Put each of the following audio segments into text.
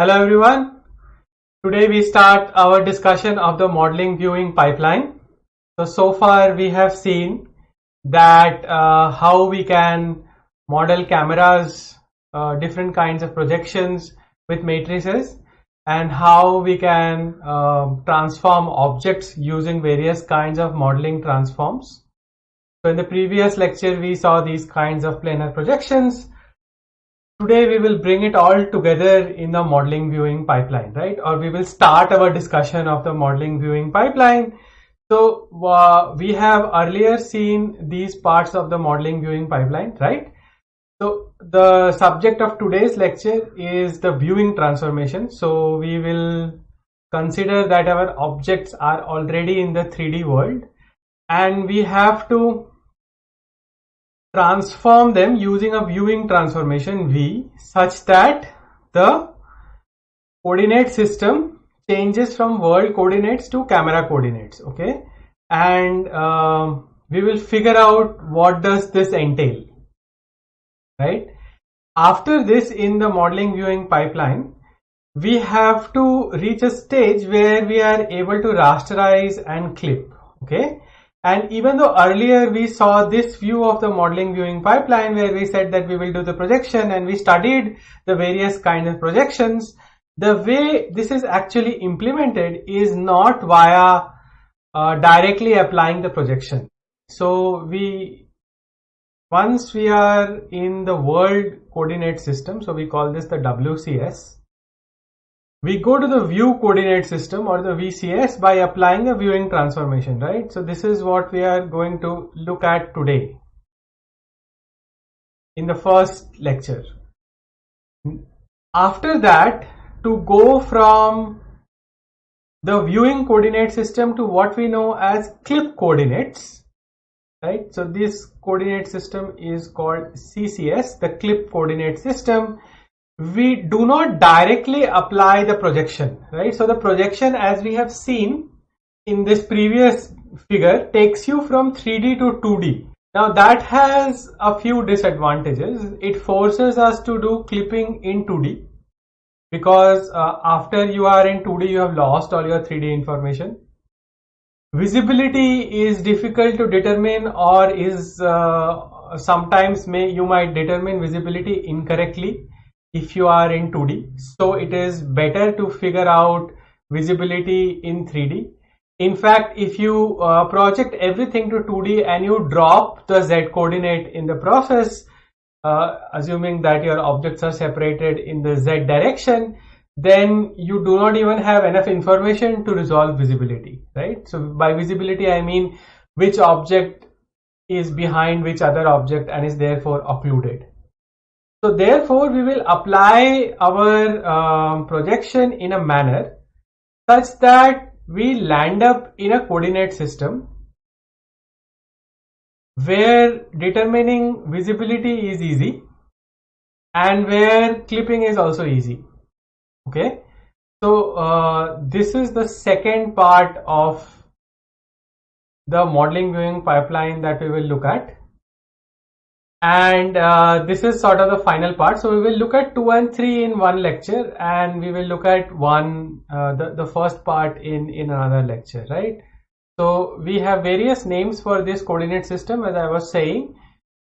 Hello everyone. Today we start our discussion of the modeling viewing pipeline. So far we have seen that how we can model cameras, different kinds of projections with matrices, and how we can transform objects using various kinds of modeling transforms. So in the previous lecture we saw these kinds of planar projections. Today we will bring it all together in the modeling viewing pipeline, right? Or we will start our discussion of the modeling viewing pipeline. So we have earlier seen these parts of the modeling viewing pipeline, right? So the subject of today's lecture is the viewing transformation. So we will consider that our objects are already in the 3D world and we have to transform them using a viewing transformation V such that the coordinate system changes from world coordinates to camera coordinates. Okay, and we will figure out what does this entail, right? After this, in the modeling viewing pipeline, we have to reach a stage where we are able to rasterize and clip. Okay, and even though earlier we saw this view of the modeling viewing pipeline where we said that we will do the projection and we studied the various kinds of projections, the way this is actually implemented is not via directly applying the projection. So once we are in the world coordinate system, so we call this the WCS, we go to the view coordinate system or the VCS by applying a viewing transformation, right? So this is what we are going to look at today in the first lecture. After that, to go from the viewing coordinate system to what we know as clip coordinates, right? So this coordinate system is called CCS, the clip coordinate system. We do not directly apply the projection, right? So the projection, as we have seen in this previous figure, takes you from 3D to 2D. Now that has a few disadvantages. It forces us to do clipping in 2D because after you are in 2D, you have lost all your 3D information. Visibility is difficult to determine, or is sometimes you might determine visibility incorrectly if you are in 2D. So it is better to figure out visibility in 3D. In fact, if you project everything to 2D and you drop the Z coordinate in the process, assuming that your objects are separated in the Z direction, then you do not even have enough information to resolve visibility, right? So by visibility, I mean which object is behind which other object and is therefore occluded. So therefore, we will apply our projection in a manner such that we land up in a coordinate system where determining visibility is easy and where clipping is also easy. Okay, so this is the second part of the modeling viewing pipeline that we will look at. And this is sort of the final part. So we will look at 2 and 3 in one lecture, and we will look at the first part in another lecture, right? So we have various names for this coordinate system. As I was saying,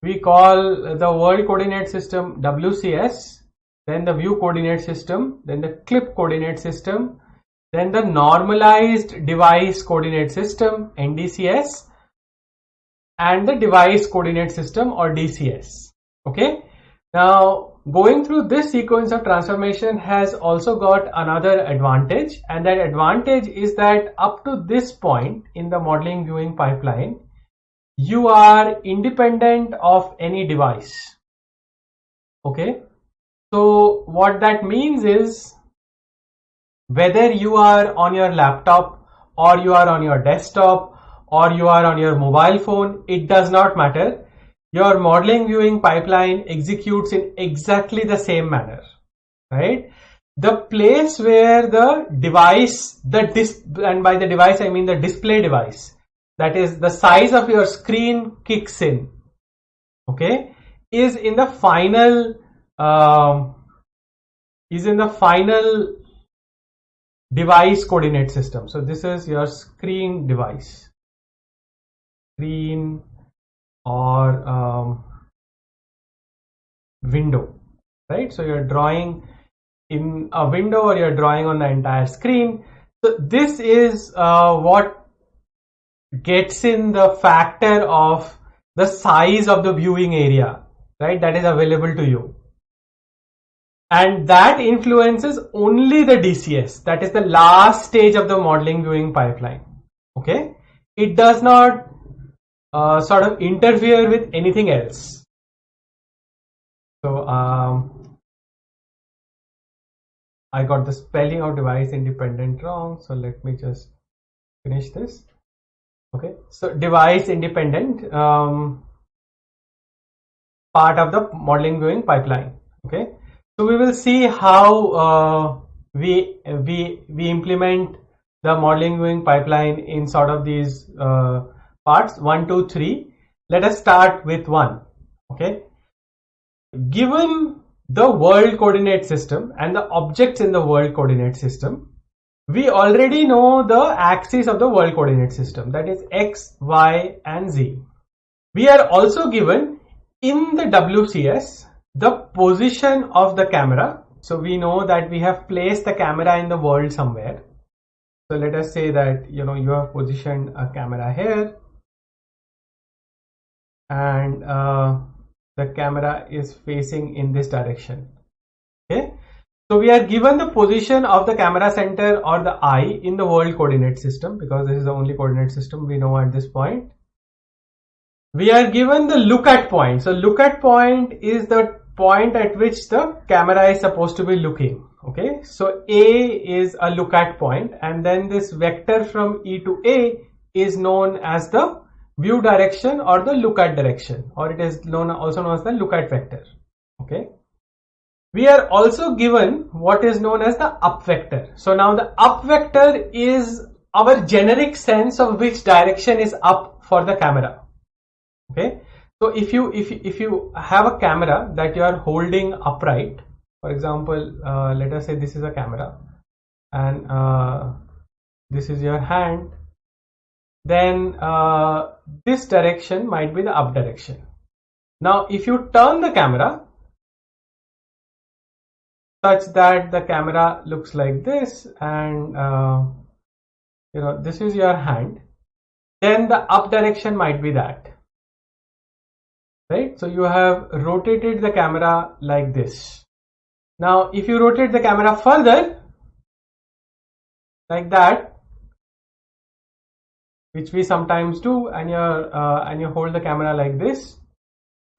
we call the world coordinate system WCS, then the view coordinate system, then the clip coordinate system, then the normalized device coordinate system NDCS, and the device coordinate system or DCS. Okay, now going through this sequence of transformation has also got another advantage, and that advantage is that up to this point in the modeling viewing pipeline, you are independent of any device. Okay, so what that means is whether you are on your laptop or you are on your desktop or you are on your mobile phone, it does not matter. Your modeling viewing pipeline executes in exactly the same manner, right? The place where the device, and by the device I mean the display device, that is the size of your screen kicks in, okay, is in the final is in the final device coordinate system. So this is your screen device, screen or window, right? So you're drawing in a window or you're drawing on the entire screen. So this is what gets in the factor of the size of the viewing area, right, that is available to you. And that influences only the DCS, that is the last stage of the modeling viewing pipeline. Okay, it does not sort of interfere with anything else. So I got the spelling of device independent wrong, so let me just finish this. Okay, so device independent part of the modeling viewing pipeline. Okay, so we will see how we implement the modeling viewing pipeline in sort of these parts 1, 2, 3. Let us start with 1. Okay, given the world coordinate system and the objects in the world coordinate system, we already know the axis of the world coordinate system, that is x, y and z. We are also given in the WCS the position of the camera. So we know that we have placed the camera in the world somewhere. So let us say that you have positioned a camera here, and the camera is facing in this direction. Okay, so we are given the position of the camera center or the eye in the world coordinate system, because this is the only coordinate system we know at this point. We are given the look at point. So look at point is the point at which the camera is supposed to be looking. Okay, so A is a look at point, and then this vector from E to A is known as the view direction or the look at direction, or it is also known as the look at vector. Okay, we are also given what is known as the up vector. So now the up vector is our generic sense of which direction is up for the camera. Okay, so if you have a camera that you are holding upright, for example, let us say this is a camera and this is your hand, then this direction might be the up direction. Now if you turn the camera such that the camera looks like this, and this is your hand, then the up direction might be that. Right, so you have rotated the camera like this. Now if you rotate the camera further like that, which we sometimes do, and you hold the camera like this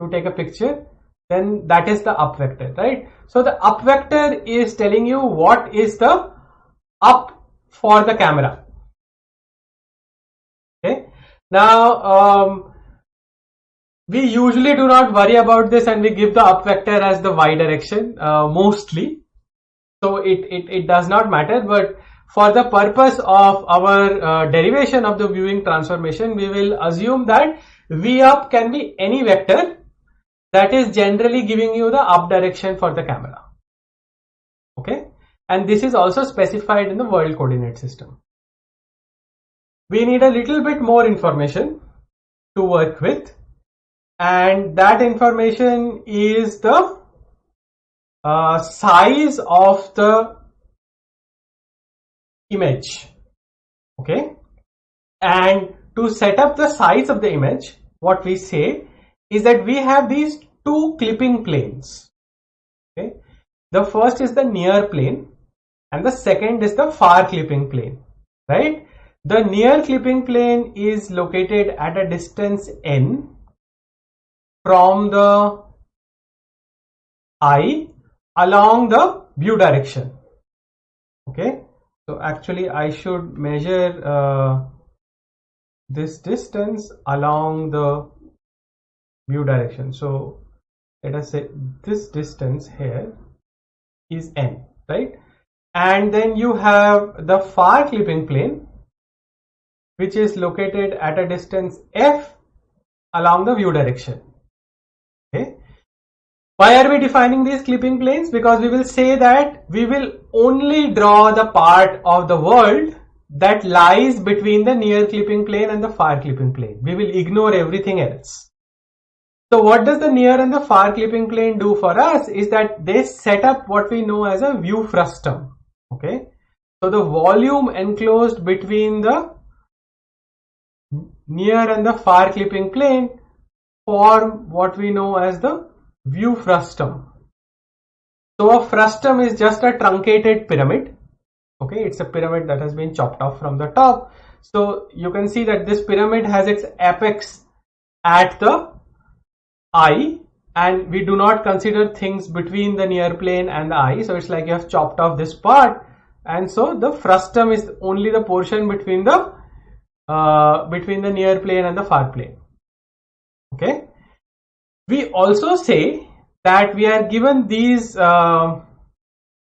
to take a picture, then that is the up vector, right? So the up vector is telling you what is the up for the camera. Okay, now we usually do not worry about this, and we give the up vector as the y direction mostly. So it does not matter, but for the purpose of our derivation of the viewing transformation, we will assume that v up can be any vector that is generally giving you the up direction for the camera. Okay, and this is also specified in the world coordinate system. We need a little bit more information to work with, and that information is the size of the image. Okay, and to set up the size of the image, what we say is that we have these two clipping planes. Okay, the first is the near plane and the second is the far clipping plane, right? The near clipping plane is located at a distance n from the eye along the view direction. Okay, so actually I should measure this distance along the view direction. So let us say this distance here is n, right? And then you have the far clipping plane, which is located at a distance f along the view direction. Okay, Why are we defining these clipping planes? Because we will say that we will only draw the part of the world that lies between the near clipping plane and the far clipping plane. We will ignore everything else. So what does the near and the far clipping plane do for us is that they set up what we know as a view frustum. Okay. So the volume enclosed between the near and the far clipping plane form what we know as the view frustum. So a frustum is just a truncated pyramid. Okay, it's a pyramid that has been chopped off from the top. So you can see that this pyramid has its apex at the eye, and we do not consider things between the near plane and the eye. So it's like you have chopped off this part, and so the frustum is only the portion between the near plane and the far plane. Okay. We also say that we are given these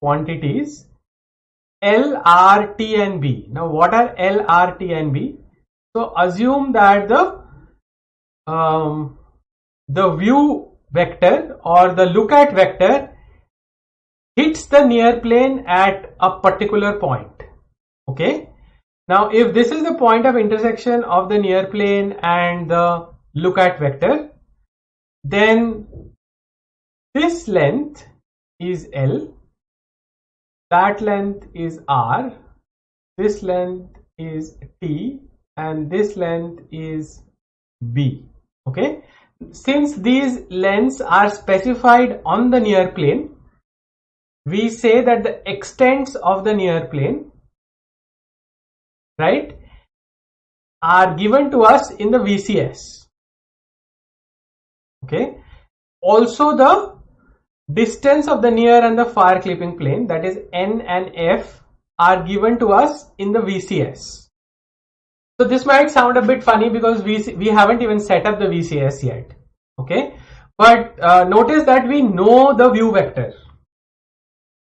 quantities L, R, T and B. Now what are L, R, T and B? So assume that the view vector or the look at vector hits the near plane at a particular point. Okay. Now if this is the point of intersection of the near plane and the look at vector, then this length is L, that length is R, this length is T, and this length is B. Okay. Since these lengths are specified on the near plane, we say that the extents of the near plane, right, are given to us in the VCS. Okay. Also the distance of the near and the far clipping plane, that is N and F, are given to us in the VCS. So this might sound a bit funny because we haven't even set up the VCS yet. Okay. But notice that we know the view vector.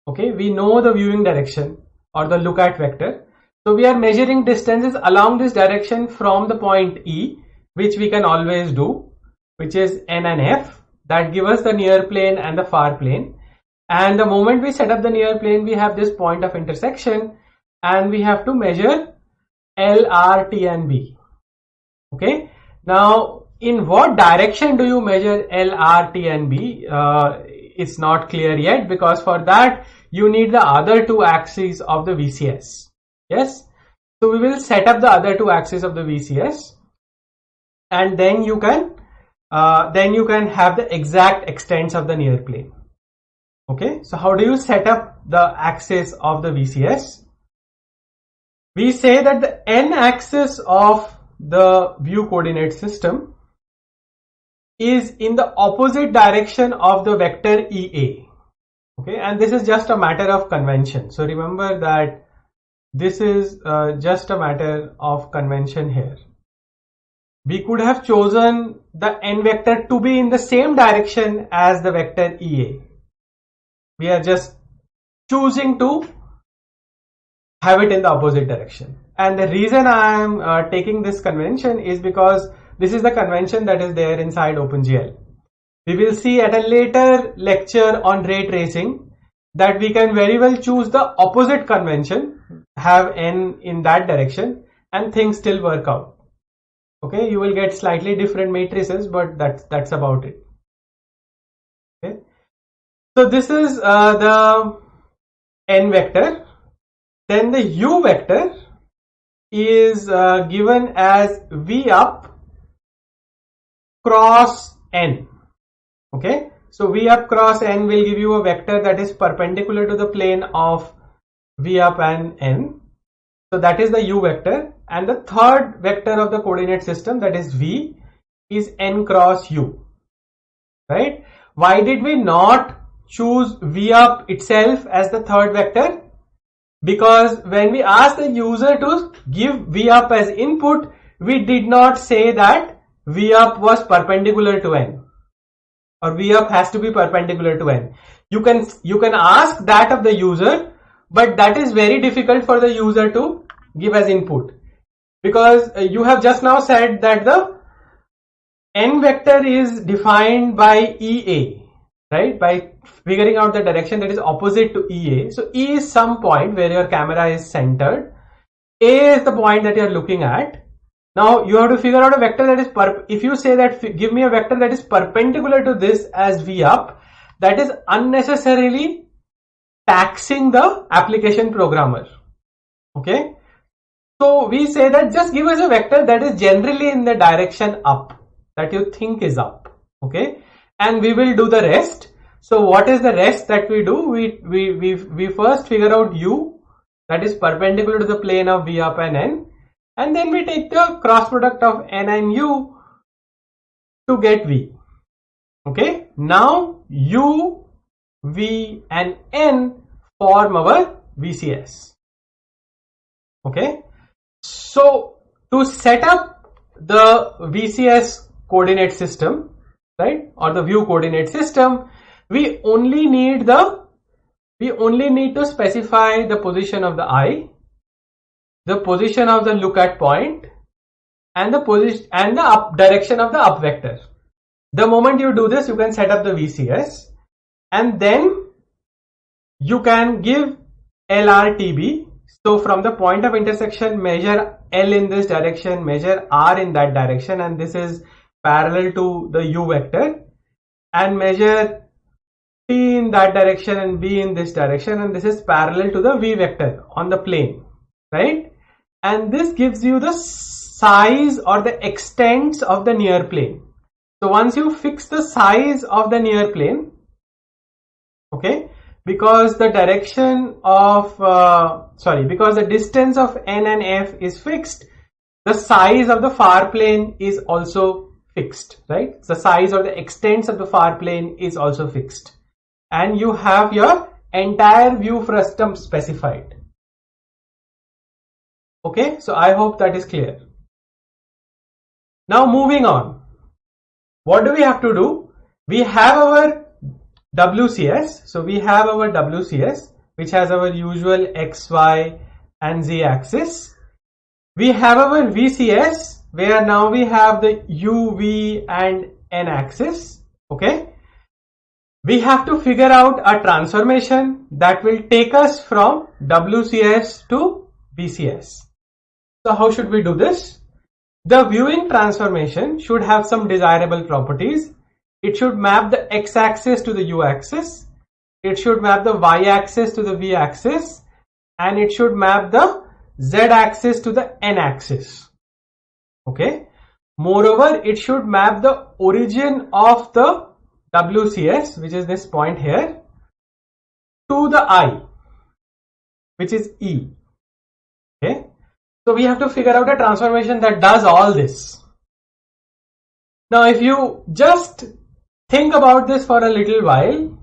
Okay. We know the viewing direction or the look at vector. So we are measuring distances along this direction from the point E, which we can always do, which is N and F, that give us the near plane and the far plane. And the moment we set up the near plane, we have this point of intersection and we have to measure L, R, T and B. Okay. Now in what direction do you measure L, R, T and B? It's not clear yet, because for that you need the other two axes of the VCS. Yes. So we will set up the other two axes of the VCS, and then you can have the exact extents of the near plane. Okay. So how do you set up the axis of the VCS? We say that the n axis of the view coordinate system is in the opposite direction of the vector EA. Okay. And this is just a matter of convention. So remember that this is just a matter of convention here. We could have chosen the n vector to be in the same direction as the vector EA. We are just choosing to have it in the opposite direction. And the reason I am taking this convention is because this is the convention that is there inside OpenGL. We will see at a later lecture on ray tracing that we can very well choose the opposite convention, have n in that direction, and things still work out. Okay, you will get slightly different matrices, but that's about it. Okay, so this is the n vector. Then the u vector is given as v up cross n. Okay, so v up cross n will give you a vector that is perpendicular to the plane of v up and n. So that is the u vector. And the third vector of the coordinate system, that is v, is n cross u. Right? Why did we not choose v up itself as the third vector? Because when we asked the user to give v up as input, we did not say that v up was perpendicular to n, or v up has to be perpendicular to n. You can ask that of the user, but that is very difficult for the user to give as input, because you have just now said that the n vector is defined by EA, right? By figuring out the direction that is opposite to EA. So E is some point where your camera is centered. A is the point that you are looking at. Now you have to figure out a vector that is if you say that give me a vector that is perpendicular to this as V up, that is unnecessarily taxing the application programmer. Okay, so we say that just give us a vector that is generally in the direction up, that you think is up. Okay, and we will do the rest. So what is the rest that we do? We first figure out U, that is perpendicular to the plane of V up and N, and then we take the cross product of N and U to get V. Okay, now U, V and N form our VCS. Okay, so to set up the VCS coordinate system, right, or the view coordinate system, we only need to specify the position of the eye, the position of the look at point, and the position and the up direction of the up vector. The moment you do this, you can set up the VCS, and then you can give LRTB. So from the point of intersection, measure L in this direction, measure R in that direction, and this is parallel to the U vector, and measure T in that direction and B in this direction, and this is parallel to the V vector on the plane, right? And this gives you the size or the extents of the near plane. So once you fix the size of the near plane, okay, because the direction of because the distance of N and F is fixed, the size of the far plane is also fixed, right? The size or the extents of the far plane is also fixed, and you have your entire view frustum specified. Okay, so I hope that is clear. Now moving on, what do we have to do? We have our WCS. So we have our WCS, which has our usual X, Y and Z axis. We have our VCS, where now we have the U, V and N axis. Okay, we have to figure out a transformation that will take us from WCS to VCS. So how should we do this? The viewing transformation should have some desirable properties. It should map the x-axis to the u-axis, it should map the y-axis to the v-axis, and it should map the z-axis to the n-axis. Okay. Moreover, it should map the origin of the WCS, which is this point here, to the I, which is E. Okay. So we have to figure out a transformation that does all this. Now if you just think about this for a little while,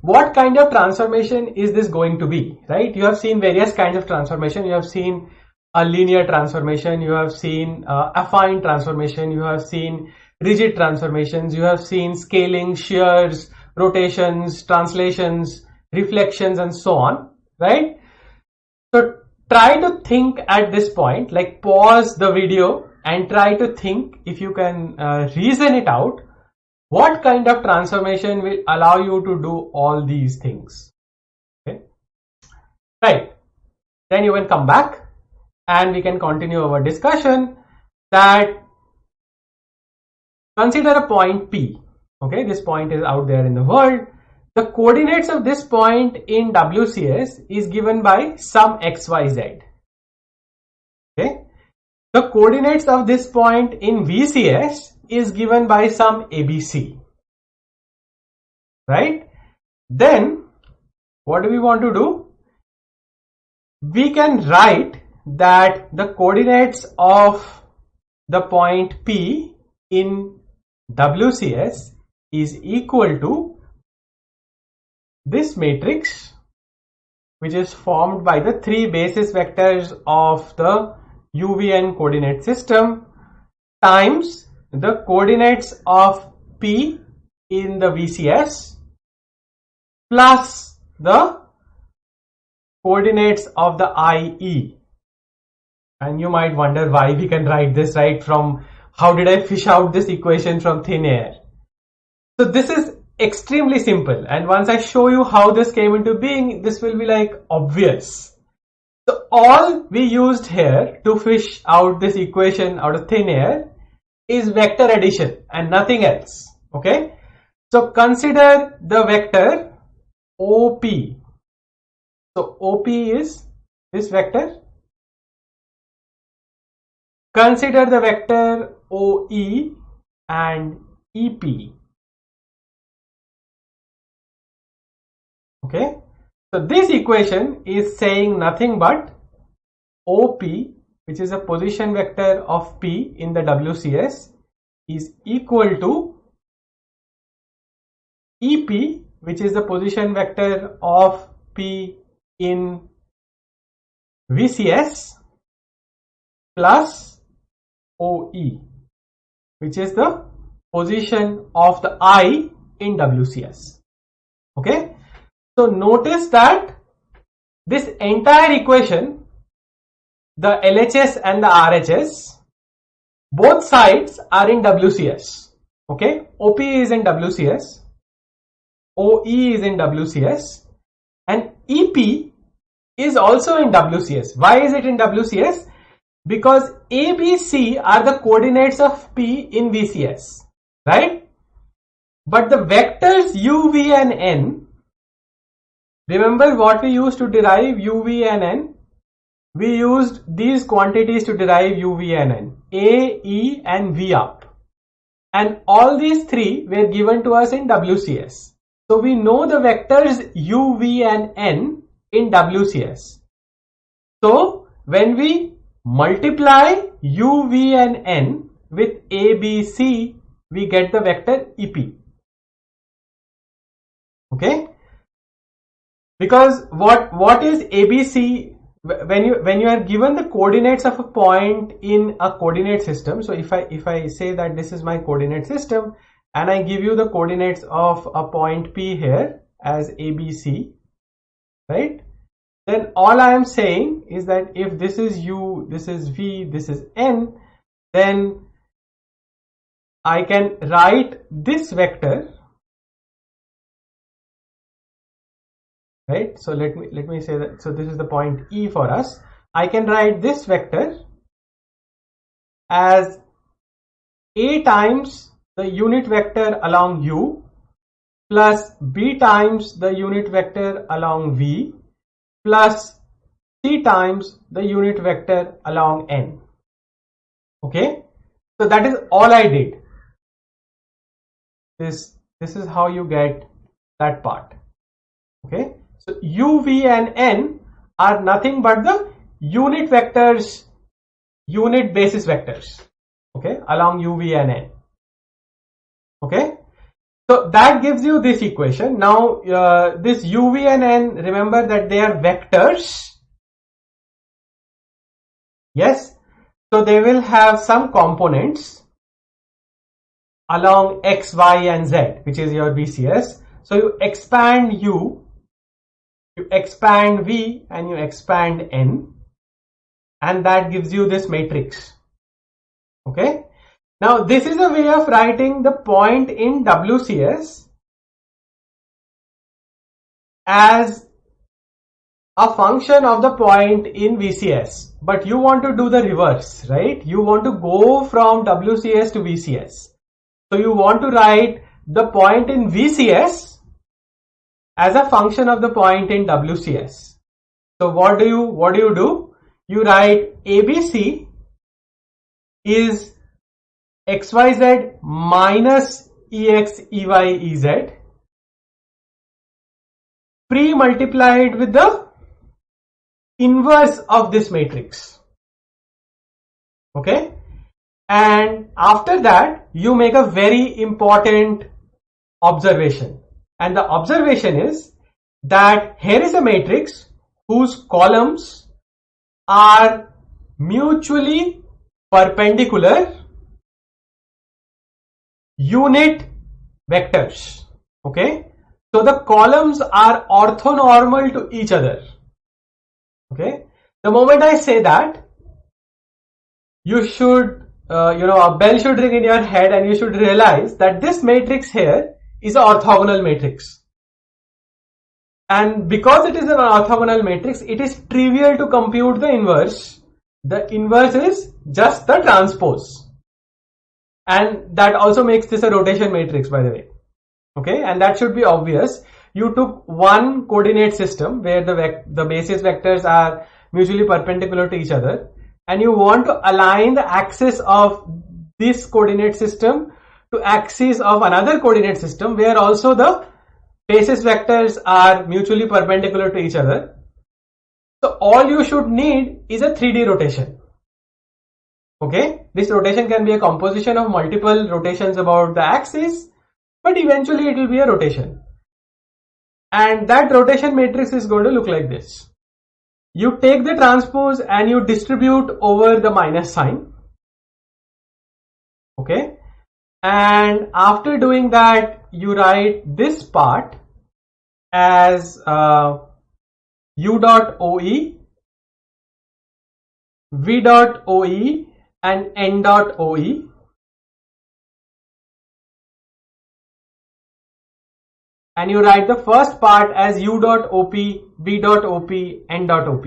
what kind of transformation is this going to be, right? You have seen various kinds of transformation. You have seen a linear transformation, you have seen affine transformation, you have seen rigid transformations, you have seen scaling, shears, rotations, translations, reflections and so on, right? So try to think at this point, like pause the video and try to think if you can reason it out. What kind of transformation will allow you to do all these things? Okay, right. Then you can come back and we can continue our discussion. That consider a point P. Okay, this point is out there in the world. The coordinates of this point in WCS is given by some XYZ. Okay. The coordinates of this point in VCS is given by some ABC. Right? Then, what do we want to do? We can write that the coordinates of the point P in WCS is equal to this matrix, which is formed by the three basis vectors of the UVN coordinate system times the coordinates of P in the VCS plus the coordinates of the IE. And you might wonder why we can write this right from, how did I fish out this equation from thin air? So this is extremely simple, and once I show you how this came into being, this will be like obvious. So all we used here to fish out this equation out of thin air is vector addition and nothing else. Okay, so consider the vector OP. So OP is this vector. Consider the vector OE and EP. Okay, so this equation is saying nothing but OP, which is a position vector of P in the WCS, is equal to EP, which is the position vector of P in VCS, plus OE, which is the position of the I in WCS. Okay, so notice that this entire equation, the LHS and the RHS, both sides are in WCS. Okay, OP is in WCS, OE is in WCS, and EP is also in WCS. Why is it in WCS? Because A, B, C are the coordinates of P in VCS, right? But the vectors U, V and N, remember what we used to derive U, V and N? We used these quantities to derive U, V and N, A, E and V up. And all these three were given to us in WCS. So we know the vectors U, V and N in WCS. So when we multiply U, V and N with A, B, C, we get the vector EP. Okay? Because what is ABC? When you are given the coordinates of a point in a coordinate system, so if I say that this is my coordinate system and I give you the coordinates of a point P here as ABC, right? Then all I am saying is that if this is U, this is V, this is N, then I can write this vector, right? So let me say that, so this is the point E for us. I can write this vector as A times the unit vector along U plus B times the unit vector along V plus C times the unit vector along N. Okay, so that is all I did. This is how you get that part. Okay, so U, V and N are nothing but the unit vectors, unit basis vectors, okay, along U, V and N. Okay, so that gives you this equation. Now this U, V and N, remember that they are vectors. Yes, so they will have some components along X, Y and Z, which is your VCS. So you expand U, you expand V and you expand N, and that gives you this matrix. Okay, now this is a way of writing the point in WCS as a function of the point in VCS, but you want to do the reverse, right? You want to go from WCS to VCS. So you want to write the point in VCS as a function of the point in WCS. So what do you do? You write ABC is XYZ minus EX, EY, EZ pre-multiplied with the inverse of this matrix. Okay, and after that you make a very important observation, and the observation is that here is a matrix whose columns are mutually perpendicular unit vectors. Okay, so the columns are orthonormal to each other. Okay, the moment I say that, you should a bell should ring in your head, and you should realize that this matrix here is an orthogonal matrix. And because it is an orthogonal matrix, it is trivial to compute the inverse. The inverse is just the transpose. And that also makes this a rotation matrix, by the way. Okay, and that should be obvious. You took one coordinate system where the basis vectors are mutually perpendicular to each other, and you want to align the axis of this coordinate system to axis of another coordinate system where also the basis vectors are mutually perpendicular to each other. So all you should need is a 3D rotation. Okay, this rotation can be a composition of multiple rotations about the axis, but eventually it will be a rotation. And that rotation matrix is going to look like this. You take the transpose and you distribute over the minus sign. Okay, and after doing that, you write this part as u dot OE, v dot OE, and n dot OE. And you write the first part as u dot OP, v dot OP, n dot OP.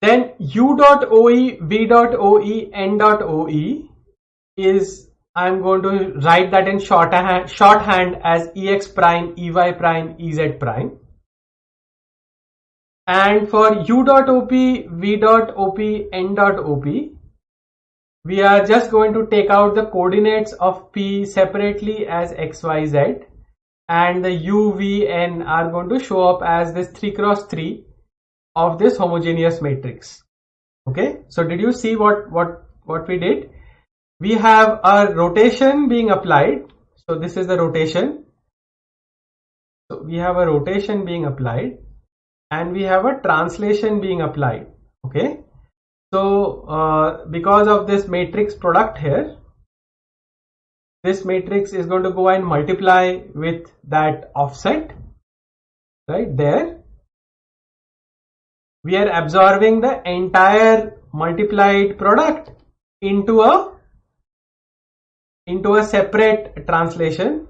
Then u dot OE, v dot OE, n dot OE is, I'm going to write that in shorthand as EX prime, EY prime, EZ prime. And for u dot OP, v dot OP, n dot OP, we are just going to take out the coordinates of P separately as X, Y, Z. And the U, V, N are going to show up as this 3 cross 3 of this homogeneous matrix. Okay, so did you see what we did? We have a rotation being applied. So this is the rotation. So we have a rotation being applied and we have a translation being applied. Okay, so because of this matrix product here, this matrix is going to go and multiply with that offset right there. We are absorbing the entire multiplied product into a separate translation.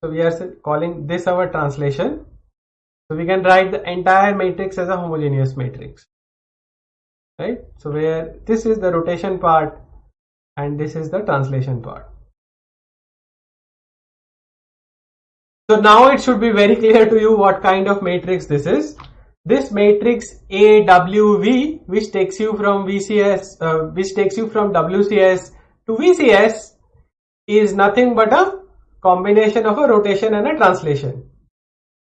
So we are calling this our translation. So we can write the entire matrix as a homogeneous matrix, right? So where this is the rotation part and this is the translation part. So now it should be very clear to you what kind of matrix this is. This matrix AWV, which takes you from WCS to VCS, is nothing but a combination of a rotation and a translation.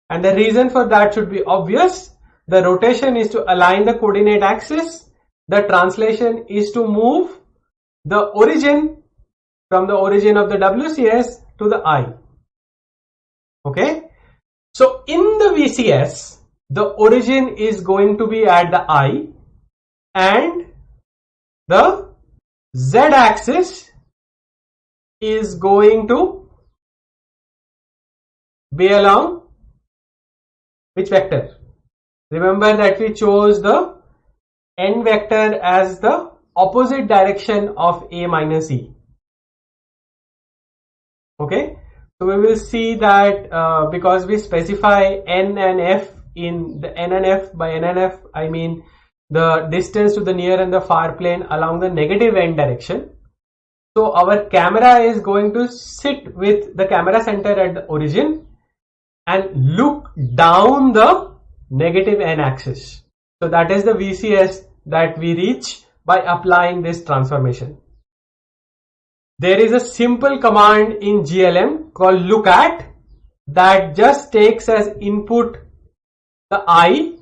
And the reason for that should be obvious. The rotation is to align the coordinate axis. The translation is to move the origin from the origin of the WCS to the I. Okay, so in the VCS, the origin is going to be at the I and the Z axis is going to be along which vector? Remember that we chose the n vector as the opposite direction of A minus E. Okay, so we will see that because we specify n and f in the n and f, by n and f I mean the distance to the near and the far plane along the negative n direction. So our camera is going to sit with the camera center at the origin and look down the negative n axis. So that is the VCS that we reach by applying this transformation. There is a simple command in GLM called lookat that just takes as input the I,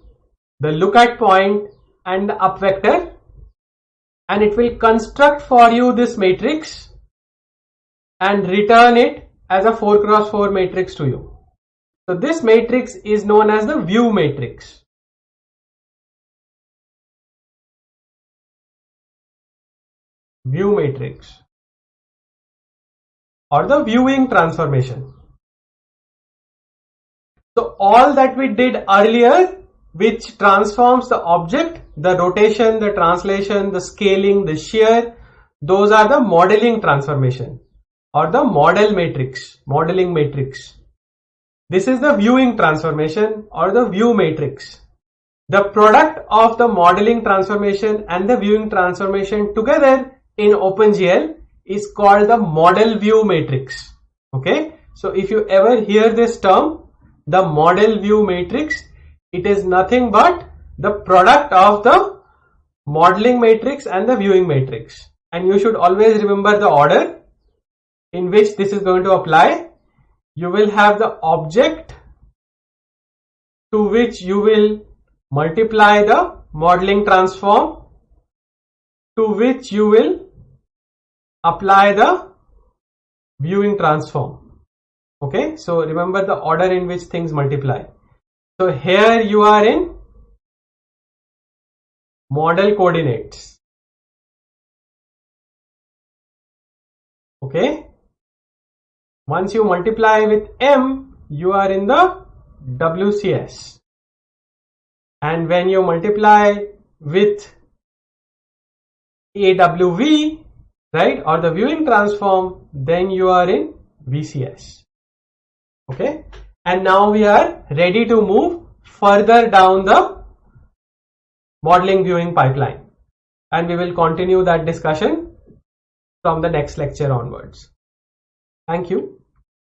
the lookat point and the up vector, and it will construct for you this matrix and return it as a 4 cross 4 matrix to you. So this matrix is known as the view matrix. View matrix or the viewing transformation. So all that we did earlier, which transforms the object, the rotation, the translation, the scaling, the shear, those are the modeling transformation. or the model matrix, modeling matrix. This is the viewing transformation or the view matrix. The product of the modeling transformation and the viewing transformation together in OpenGL is called the model view matrix. Okay, so if you ever hear this term, the model view matrix, it is nothing but the product of the modeling matrix and the viewing matrix. And you should always remember the order in which this is going to apply. You will have the object to which you will multiply the modeling transform, to which you will apply the viewing transform. Okay, so remember the order in which things multiply. So here you are in model coordinates. Okay, once you multiply with M, you are in the WCS, and when you multiply with AWV, right, or the viewing transform, then you are in VCS. Okay, and now we are ready to move further down the modeling viewing pipeline, and we will continue that discussion from the next lecture onwards. Thank you.